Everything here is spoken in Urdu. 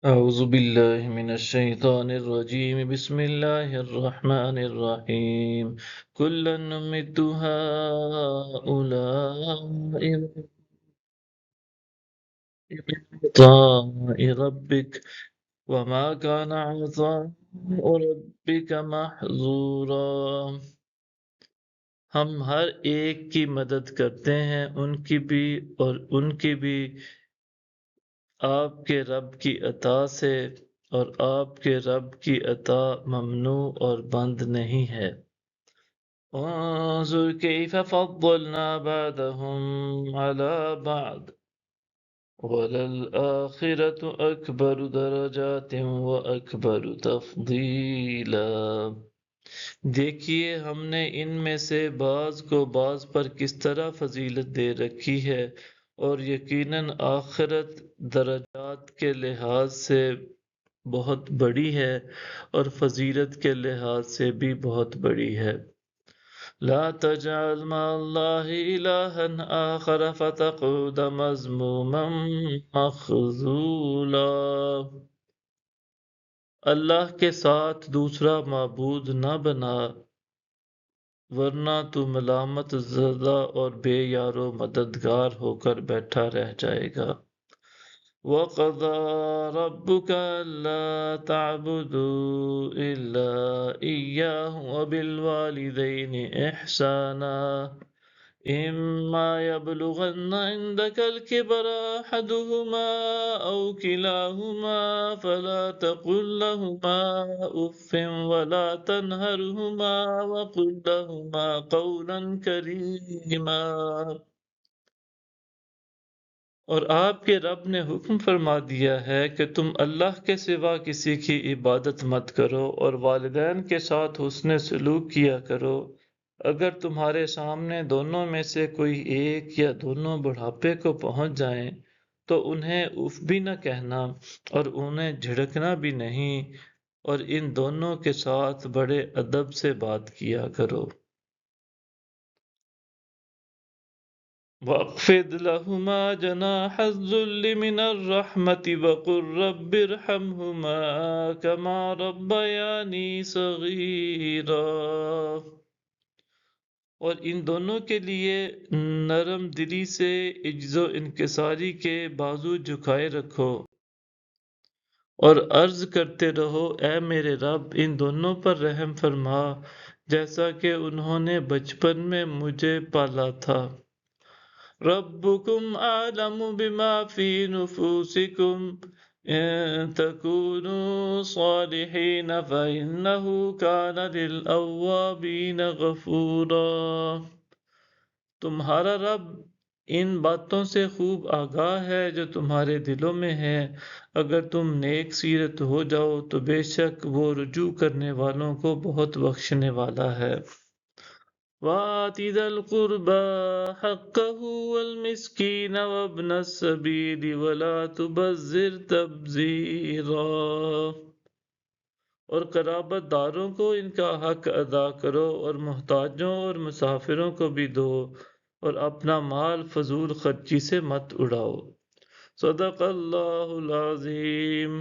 أعوذ بالله من الشيطان الرجيم بسم الله الرحمن الرحيم كلا نمد هؤلاء من عطاء ربك وما كان عطاء ربك محظورا. ہم ہر ایک کی مدد کرتے ہیں ان کی بھی اور ان کی بھی آپ کے رب کی عطا سے، اور آپ کے رب کی عطا ممنوع اور بند نہیں ہے۔ انظر کیف فضلنا بعضهم على بعض وللآخرة أكبر درجات وأكبر تفضیلا۔ دیکھیے ہم نے ان میں سے بعض کو بعض پر کس طرح فضیلت دے رکھی ہے، اور یقیناً آخرت درجات کے لحاظ سے بہت بڑی ہے اور فضیلت کے لحاظ سے بھی بہت بڑی ہے۔ لا تجعل مع اللہ الہا آخر فتقعد مذموما مخذولا۔ اللہ کے ساتھ دوسرا معبود نہ بنا، ورنہ تو ملامت زدہ اور بے یار و مددگار ہو کر بیٹھا رہ جائے گا۔ وَقَضَى رَبُّكَ أَلَّا تَعْبُدُوا إِلَّا إِيَّاهُ وَبِالْوَالِدَيْنِ إِحْسَانًا إِمَّا يَبْلُغَنَّ عِندَكَ الْكِبَرَ أَحَدُهُمَا أَوْ كِلَاهُمَا فَلَا تَقُل لَّهُمَا أُفٍّ وَلَا تَنْهَرْهُمَا وَقُل لَّهُمَا قَوْلًا كَرِيمًا۔ اور آپ کے رب نے حکم فرما دیا ہے کہ تم اللہ کے سوا کسی کی عبادت مت کرو، اور والدین کے ساتھ حسن سلوک کیا کرو۔ اگر تمہارے سامنے دونوں میں سے کوئی ایک یا دونوں بڑھاپے کو پہنچ جائیں تو انہیں اف بھی نہ کہنا اور انہیں جھڑکنا بھی نہیں، اور ان دونوں کے ساتھ بڑے ادب سے بات کیا کرو۔ وَاخْفِضْ لَهُمَا جَنَاحَ الذُّلِّ مِنَ الرَّحْمَةِ وَقُل رَّبِّ ارْحَمْهُمَا كَمَا رَبَّيَانِي صَغِيرًا۔ اور ان دونوں کے لیے نرم دلی سے عجز و انکساری کے بازو جھکائے رکھو، اور عرض کرتے رہو اے میرے رب ان دونوں پر رحم فرما جیسا کہ انہوں نے بچپن میں مجھے پالا تھا۔ ربکم اعلم بما فی نفوسکم ان تکونوا صالحین فإنہ کان للأوابین غفورا۔ تمہارا رب ان باتوں سے خوب آگاہ ہے جو تمہارے دلوں میں ہیں، اگر تم نیک سیرت ہو جاؤ تو بے شک وہ رجوع کرنے والوں کو بہت بخشنے والا ہے۔ وَآتِ ذَا الْقُرْبَىٰ حَقَّهُ وَالْمِسْكِينَ وَابْنَ السَّبِيلِ وَلَا تُبَذِّرْ تَبْذِيرًا۔ اور قرابت داروں کو ان کا حق ادا کرو، اور محتاجوں اور مسافروں کو بھی دو، اور اپنا مال فضول خرچی سے مت اڑاؤ۔ صدق اللہ العظیم۔